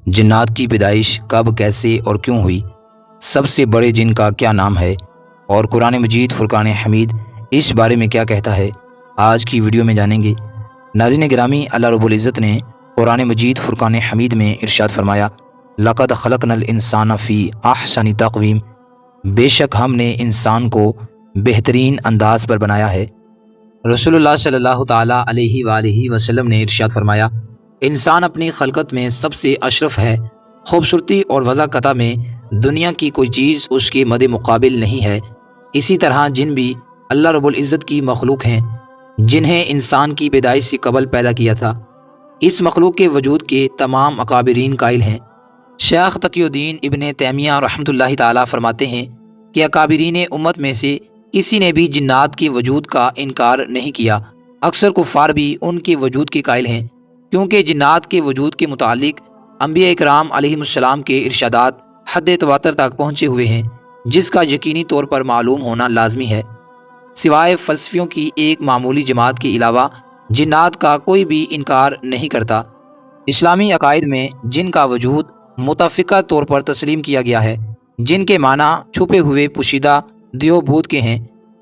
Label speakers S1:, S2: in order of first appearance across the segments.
S1: جنات کی پیدائش کب، کیسے اور کیوں ہوئی؟ سب سے بڑے جن کا کیا نام ہے؟ اور قرآن مجید فرقان حمید اس بارے میں کیا کہتا ہے؟ آج کی ویڈیو میں جانیں گے۔ ناظرین گرامی، اللہ رب العزت نے قرآن مجید فرقان حمید میں ارشاد فرمایا، لقد خلقنا الانسان فی احسن تقویم، بے شک ہم نے انسان کو بہترین انداز پر بنایا ہے۔ رسول اللہ صلی اللہ تعالیٰ علیہ وآلہ وسلم نے ارشاد فرمایا، انسان اپنی خلقت میں سب سے اشرف ہے، خوبصورتی اور وضاحت میں دنیا کی کوئی چیز اس کے مد مقابل نہیں ہے۔ اسی طرح جن بھی اللہ رب العزت کی مخلوق ہیں، جنہیں انسان کی پیدائش سے قبل پیدا کیا تھا۔ اس مخلوق کے وجود کے تمام اکابرین قائل ہیں۔ شیخ تقی الدین ابن تیمیہ رحمۃ اللہ تعالیٰ فرماتے ہیں کہ اکابرین امت میں سے کسی نے بھی جنات کے وجود کا انکار نہیں کیا۔ اکثر کفار بھی ان کے وجود کے قائل ہیں، کیونکہ جنات کے وجود کے متعلق انبیاء اکرام علیہم السلام کے ارشادات حد تواتر تک پہنچے ہوئے ہیں، جس کا یقینی طور پر معلوم ہونا لازمی ہے۔ سوائے فلسفیوں کی ایک معمولی جماعت کے علاوہ جنات کا کوئی بھی انکار نہیں کرتا۔ اسلامی عقائد میں جن کا وجود متفقہ طور پر تسلیم کیا گیا ہے، جن کے معنی چھپے ہوئے پوشیدہ دیو بھوت کے ہیں،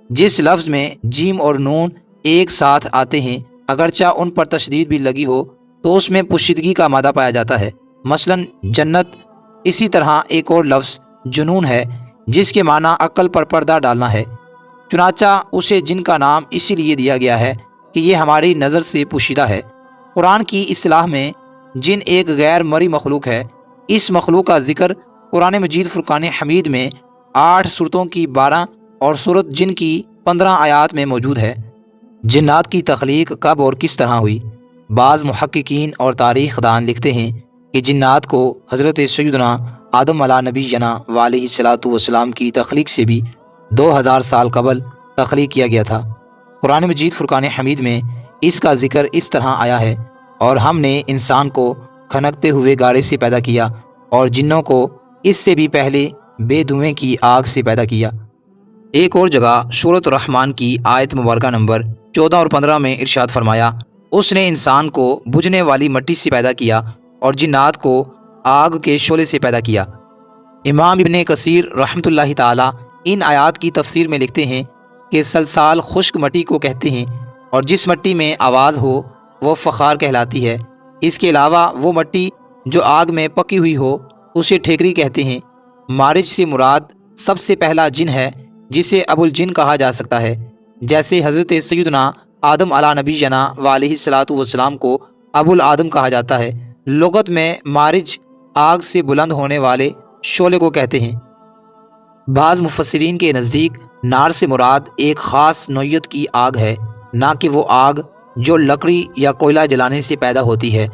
S1: جس لفظ میں جیم اور نون ایک ساتھ آتے ہیں، اگرچہ ان پر تشدید بھی لگی ہو تو اس میں پوشیدگی کا مادہ پایا جاتا ہے، مثلا جنت۔ اسی طرح ایک اور لفظ جنون ہے، جس کے معنی عقل پر پردہ ڈالنا ہے، چنانچہ اسے جن کا نام اسی لیے دیا گیا ہے کہ یہ ہماری نظر سے پوشیدہ ہے۔ قرآن کی اصطلاح میں جن ایک غیر مرئی مخلوق ہے۔ اس مخلوق کا ذکر قرآن مجید فرقان حمید میں 8 سورتوں کی 12 اور سورت جن کی 15 آیات میں موجود ہے۔ جنات کی تخلیق کب اور کس طرح ہوئی؟ بعض محققین اور تاریخ دان لکھتے ہیں کہ جنات کو حضرت سیدنا آدم علیہ نبی جنا علیہ الصلاۃ والسلام کی تخلیق سے بھی 2000 سال قبل تخلیق کیا گیا تھا۔ قرآن مجید فرقان حمید میں اس کا ذکر اس طرح آیا ہے، اور ہم نے انسان کو کھنکتے ہوئے گارے سے پیدا کیا اور جنوں کو اس سے بھی پہلے بے دھوئیں کی آگ سے پیدا کیا۔ ایک اور جگہ سورۃ الرحمن کی آیت مبارکہ نمبر 14 اور 15 میں ارشاد فرمایا، اس نے انسان کو بجھنے والی مٹی سے پیدا کیا اور جنات کو آگ کے شعلے سے پیدا کیا۔ امام ابن کثیر رحمۃ اللہ تعالیٰ ان آیات کی تفسیر میں لکھتے ہیں کہ سلسال خشک مٹی کو کہتے ہیں، اور جس مٹی میں آواز ہو وہ فخار کہلاتی ہے۔ اس کے علاوہ وہ مٹی جو آگ میں پکی ہوئی ہو اسے ٹھیکری کہتے ہیں۔ مارج سے مراد سب سے پہلا جن ہے، جسے ابو الجن کہا جا سکتا ہے، جیسے حضرت سیدنا آدم علیہ نبی جنا علیہ الصلاۃ والسلام کو ابو الآدم کہا جاتا ہے۔ لغت میں مارج آگ سے بلند ہونے والے شعلے کو کہتے ہیں۔ بعض مفسرین کے نزدیک نار سے مراد ایک خاص نوعیت کی آگ ہے، نہ کہ وہ آگ جو لکڑی یا کوئلہ جلانے سے پیدا ہوتی ہے،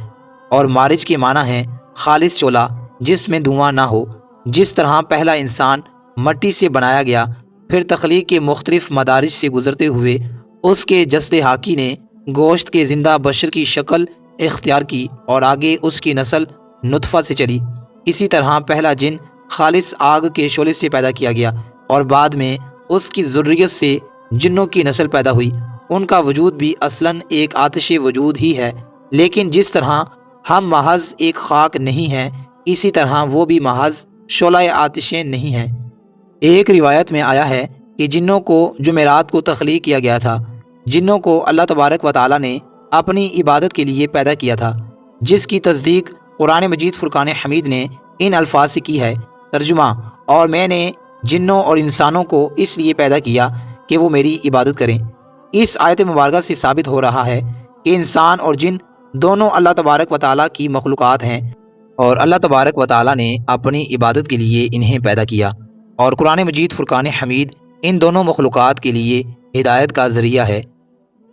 S1: اور مارج کے معنی ہے خالص شعلہ جس میں دھواں نہ ہو۔ جس طرح پہلا انسان مٹی سے بنایا گیا، پھر تخلیق کے مختلف مدارج سے گزرتے ہوئے اس کے جسد حاکی نے گوشت کے زندہ بشر کی شکل اختیار کی، اور آگے اس کی نسل نطفہ سے چلی۔ اسی طرح پہلا جن خالص آگ کے شعلے سے پیدا کیا گیا، اور بعد میں اس کی ذریت سے جنوں کی نسل پیدا ہوئی۔ ان کا وجود بھی اصلاً ایک آتش وجود ہی ہے، لیکن جس طرح ہم محض ایک خاک نہیں ہیں، اسی طرح وہ بھی محض شعلہ آتشیں نہیں ہیں۔ ایک روایت میں آیا ہے کہ جنوں کو جمعرات کو تخلیق کیا گیا تھا۔ جنوں کو اللہ تبارک و تعالیٰ نے اپنی عبادت کے لیے پیدا کیا تھا، جس کی تصدیق قرآن مجید فرقان حمید نے ان الفاظ سے کی ہے۔ ترجمہ: اور میں نے جنوں اور انسانوں کو اس لیے پیدا کیا کہ وہ میری عبادت کریں۔ اس آیت مبارکہ سے ثابت ہو رہا ہے کہ انسان اور جن دونوں اللہ تبارک و تعالیٰ کی مخلوقات ہیں، اور اللہ تبارک و تعالیٰ نے اپنی عبادت کے لیے انہیں پیدا کیا، اور قرآن مجید فرقان حمید ان دونوں مخلوقات کے لیے ہدایت کا ذریعہ ہے۔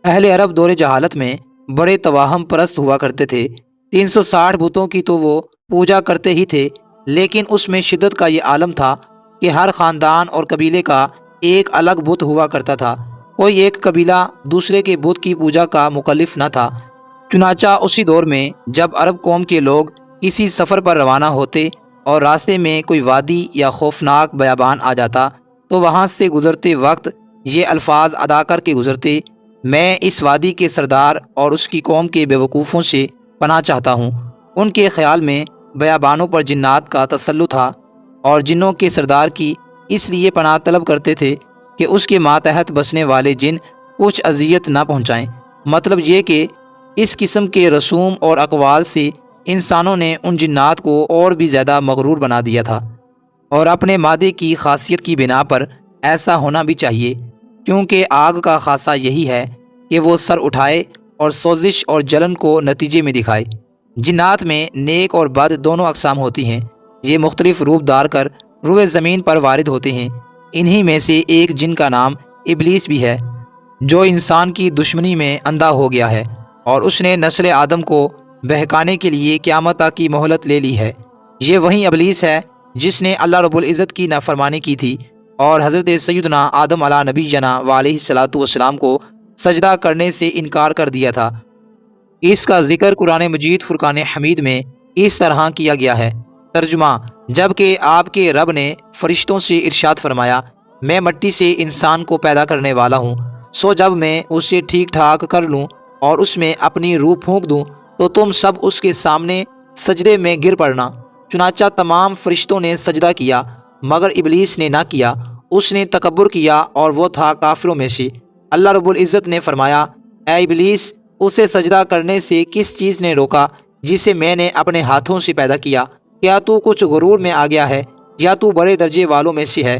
S1: اہل عرب دور جہالت میں بڑے توہم پرست ہوا کرتے تھے۔ 360 بتوں کی تو وہ پوجا کرتے ہی تھے، لیکن اس میں شدت کا یہ عالم تھا کہ ہر خاندان اور قبیلے کا ایک الگ بت ہوا کرتا تھا۔ کوئی ایک قبیلہ دوسرے کے بت کی پوجا کا مکلف نہ تھا۔ چنانچہ اسی دور میں جب عرب قوم کے لوگ کسی سفر پر روانہ ہوتے اور راستے میں کوئی وادی یا خوفناک بیابان آ جاتا تو وہاں سے گزرتے وقت یہ الفاظ ادا کر کے گزرتے: میں اس وادی کے سردار اور اس کی قوم کے بیوقوفوں سے پناہ چاہتا ہوں۔ ان کے خیال میں بیابانوں پر جنات کا تسلط تھا اور جنوں کے سردار کی اس لیے پناہ طلب کرتے تھے کہ اس کے ماتحت بسنے والے جن کچھ اذیت نہ پہنچائیں۔ مطلب یہ کہ اس قسم کے رسوم اور اقوال سے انسانوں نے ان جنات کو اور بھی زیادہ مغرور بنا دیا تھا، اور اپنے مادے کی خاصیت کی بنا پر ایسا ہونا بھی چاہیے، کیونکہ آگ کا خاصہ یہی ہے کہ وہ سر اٹھائے اور سوزش اور جلن کو نتیجے میں دکھائے۔ جنات میں نیک اور بد دونوں اقسام ہوتی ہیں، یہ مختلف روپ دار کر روئے زمین پر وارد ہوتے ہیں۔ انہی میں سے ایک جن کا نام ابلیس بھی ہے، جو انسان کی دشمنی میں اندھا ہو گیا ہے، اور اس نے نسل آدم کو بہکانے کے لیے قیامت تک کی مہلت لے لی ہے۔ یہ وہی ابلیس ہے جس نے اللہ رب العزت کی نافرمانی کی تھی اور حضرت سیدنا آدم علیہ نبی جنا علیہ الصلاۃ والسلام کو سجدہ کرنے سے انکار کر دیا تھا۔ اس کا ذکر قرآن مجید فرقان حمید میں اس طرح کیا گیا ہے۔ ترجمہ: جبکہ آپ کے رب نے فرشتوں سے ارشاد فرمایا، میں مٹی سے انسان کو پیدا کرنے والا ہوں، سو جب میں اسے ٹھیک ٹھاک کر لوں اور اس میں اپنی روح پھونک دوں تو تم سب اس کے سامنے سجدے میں گر پڑنا۔ چنانچہ تمام فرشتوں نے سجدہ کیا مگر ابلیس نے نہ کیا، اس نے تکبر کیا اور وہ تھا کافروں میں سے۔ اللہ رب العزت نے فرمایا، اے ابلیس، اسے سجدہ کرنے سے کس چیز نے روکا جسے میں نے اپنے ہاتھوں سے پیدا کیا؟ کیا تو کچھ غرور میں آ گیا ہے یا تو بڑے درجے والوں میں سے ہے؟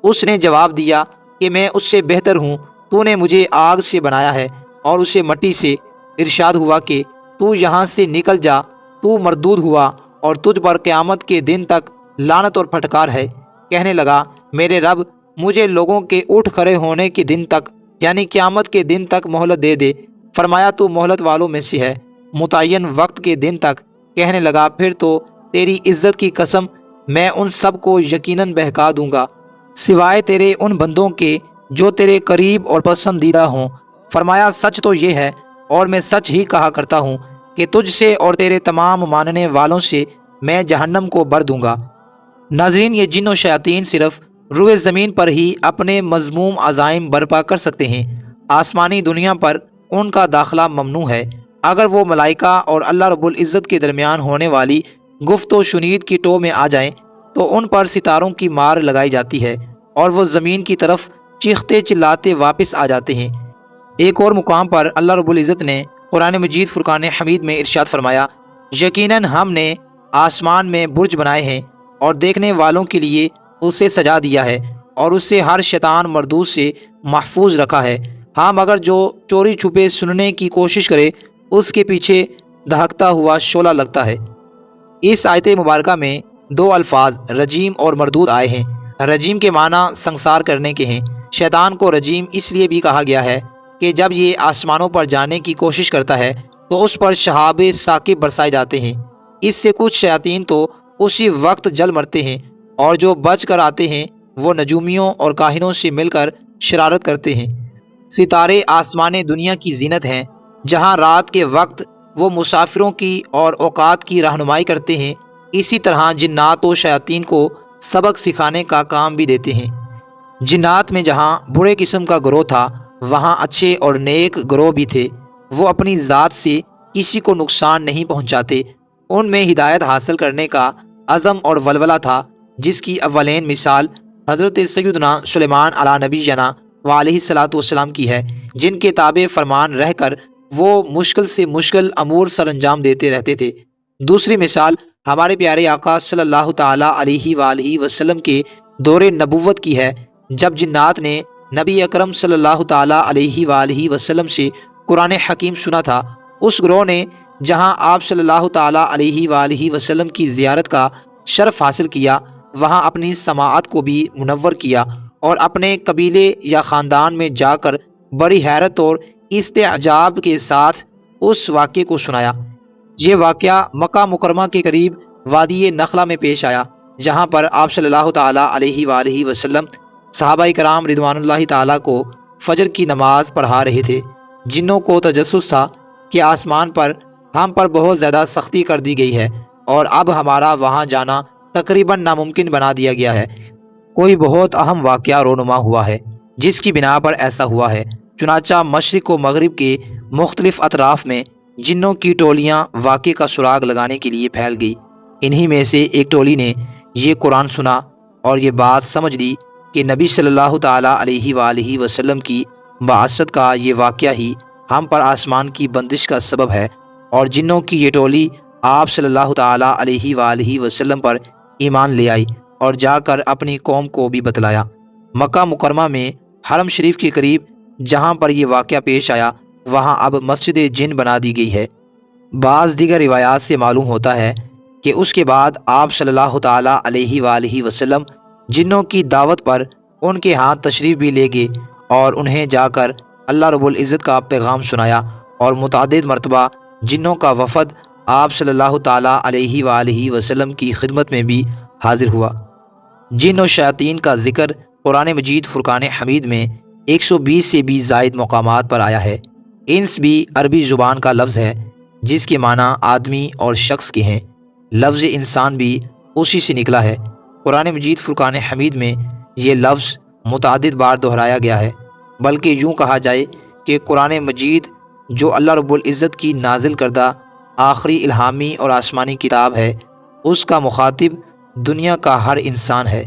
S1: اس نے جواب دیا کہ میں اس سے بہتر ہوں، تو نے مجھے آگ سے بنایا ہے اور اسے مٹی سے۔ ارشاد ہوا کہ تو یہاں سے نکل جا، تو مردود ہوا اور تجھ پر قیامت کے دن تک لعنت اور پھٹکار ہے۔ کہنے لگا، میرے رب، مجھے لوگوں کے اٹھ کھڑے ہونے کے دن تک یعنی قیامت کے دن تک مہلت دے دے۔ فرمایا، تو مہلت والوں میں سے ہے، متعین وقت کے دن تک۔ کہنے لگا، پھر تو تیری عزت کی قسم، میں ان سب کو یقیناً بہکا دوں گا سوائے تیرے ان بندوں کے جو تیرے قریب اور پسندیدہ ہوں۔ فرمایا، سچ تو یہ ہے اور میں سچ ہی کہا کرتا ہوں کہ تجھ سے اور تیرے تمام ماننے والوں سے میں جہنم کو بھر دوں گا۔ ناظرین، یہ جن و شیاطین صرف روئے زمین پر ہی اپنے مذموم عزائم برپا کر سکتے ہیں، آسمانی دنیا پر ان کا داخلہ ممنوع ہے۔ اگر وہ ملائکہ اور اللہ رب العزت کے درمیان ہونے والی گفت و شنید کی ٹو میں آ جائیں تو ان پر ستاروں کی مار لگائی جاتی ہے اور وہ زمین کی طرف چیختے چلاتے واپس آ جاتے ہیں۔ ایک اور مقام پر اللہ رب العزت نے قرآن مجید فرقان حمید میں ارشاد فرمایا، یقیناً ہم نے آسمان میں برج بنائے ہیں اور دیکھنے والوں کے لیے اسے سجا دیا ہے اور اسے ہر شیطان مردود سے محفوظ رکھا ہے۔ ہاں، مگر جو چوری چھپے سننے کی کوشش کرے اس کے پیچھے دہکتا ہوا شعلہ لگتا ہے۔ اس آیت مبارکہ میں دو الفاظ رجیم اور مردود آئے ہیں۔ رجیم کے معنی سنسار کرنے کے ہیں۔ شیطان کو رجیم اس لیے بھی کہا گیا ہے کہ جب یہ آسمانوں پر جانے کی کوشش کرتا ہے تو اس پر شہاب ثاقب برسائے جاتے ہیں۔ اس سے کچھ شیاطین تو اسی وقت جل مرتے ہیں اور جو بچ کر آتے ہیں وہ نجومیوں اور کاہنوں سے مل کر شرارت کرتے ہیں۔ ستارے آسمان دنیا کی زینت ہیں، جہاں رات کے وقت وہ مسافروں کی اور اوقات کی رہنمائی کرتے ہیں، اسی طرح جنات و شیاطین کو سبق سکھانے کا کام بھی دیتے ہیں۔ جنات میں جہاں برے قسم کا گروہ تھا وہاں اچھے اور نیک گروہ بھی تھے۔ وہ اپنی ذات سے کسی کو نقصان نہیں پہنچاتے۔ ان میں ہدایت حاصل کرنے کا عزم اور ولولہ تھا، جس کی اولین مثال حضرت سیدنا سلیمان علیہ نبی جنا علیہ الصلاۃ والسلام کی ہے، جن کے تابع فرمان رہ کر وہ مشکل سے مشکل امور سر انجام دیتے رہتے تھے۔ دوسری مثال ہمارے پیارے آقا صلی اللہ تعالیٰ علیہ وآلہ وسلم کے دور نبوت کی ہے، جب جنات نے نبی اکرم صلی اللہ تعالیٰ علیہ وآلہ وسلم سے قرآن حکیم سنا تھا۔ اس گروہ نے جہاں آپ صلی اللہ تعالیٰ علیہ وآلہ وسلم کی زیارت کا شرف حاصل کیا، وہاں اپنی سماعت کو بھی منور کیا اور اپنے قبیلے یا خاندان میں جا کر بڑی حیرت اور استعجاب کے ساتھ اس واقعے کو سنایا۔ یہ واقعہ مکہ مکرمہ کے قریب وادی نخلہ میں پیش آیا، جہاں پر آپ صلی اللہ تعالیٰ علیہ وآلہ وسلم صحابہ کرام رضوان اللہ تعالیٰ کو فجر کی نماز پڑھا رہے تھے۔ جنوں کو تجسس تھا کہ آسمان پر ہم پر بہت زیادہ سختی کر دی گئی ہے اور اب ہمارا وہاں جانا تقریباً ناممکن بنا دیا گیا ہے۔ کوئی بہت اہم واقعہ رونما ہوا ہے جس کی بنا پر ایسا ہوا ہے۔ چنانچہ مشرق و مغرب کے مختلف اطراف میں جنوں کی ٹولیاں واقعے کا سراغ لگانے کے لیے پھیل گئی۔ انہی میں سے ایک ٹولی نے یہ قرآن سنا اور یہ بات سمجھ لی کہ نبی صلی اللہ تعالیٰ علیہ وآلہ وسلم کی بعثت کا یہ واقعہ ہی ہم پر آسمان کی بندش کا سبب ہے، اور جنوں کی یہ ٹولی آپ صلی اللہ تعالیٰ علیہ وآلہ وسلم پر ایمان لے آئی اور جا کر اپنی قوم کو بھی بتلایا۔ مکہ مکرمہ میں حرم شریف کے قریب جہاں پر یہ واقعہ پیش آیا وہاں اب مسجد جن بنا دی گئی ہے۔ بعض دیگر روایات سے معلوم ہوتا ہے کہ اس کے بعد آپ صلی اللہ تعالیٰ علیہ وآلہ وسلم جنوں کی دعوت پر ان کے ہاں تشریف بھی لے گئے اور انہیں جا کر اللہ رب العزت کا پیغام سنایا، اور متعدد مرتبہ جنوں کا وفد آپ صلی اللہ تعالیٰ علیہ وآلہ وسلم کی خدمت میں بھی حاضر ہوا۔ جن و شیاطین کا ذکر قرآن مجید فرقان حمید میں 120 سے بھی زائد مقامات پر آیا ہے۔ انس بھی عربی زبان کا لفظ ہے جس کے معنی آدمی اور شخص کے ہیں۔ لفظ انسان بھی اسی سے نکلا ہے۔ قرآن مجید فرقان حمید میں یہ لفظ متعدد بار دہرایا گیا ہے، بلکہ یوں کہا جائے کہ قرآن مجید جو اللہ رب العزت کی نازل کردہ آخری الہامی اور آسمانی کتاب ہے، اس کا مخاطب دنیا کا ہر انسان ہے۔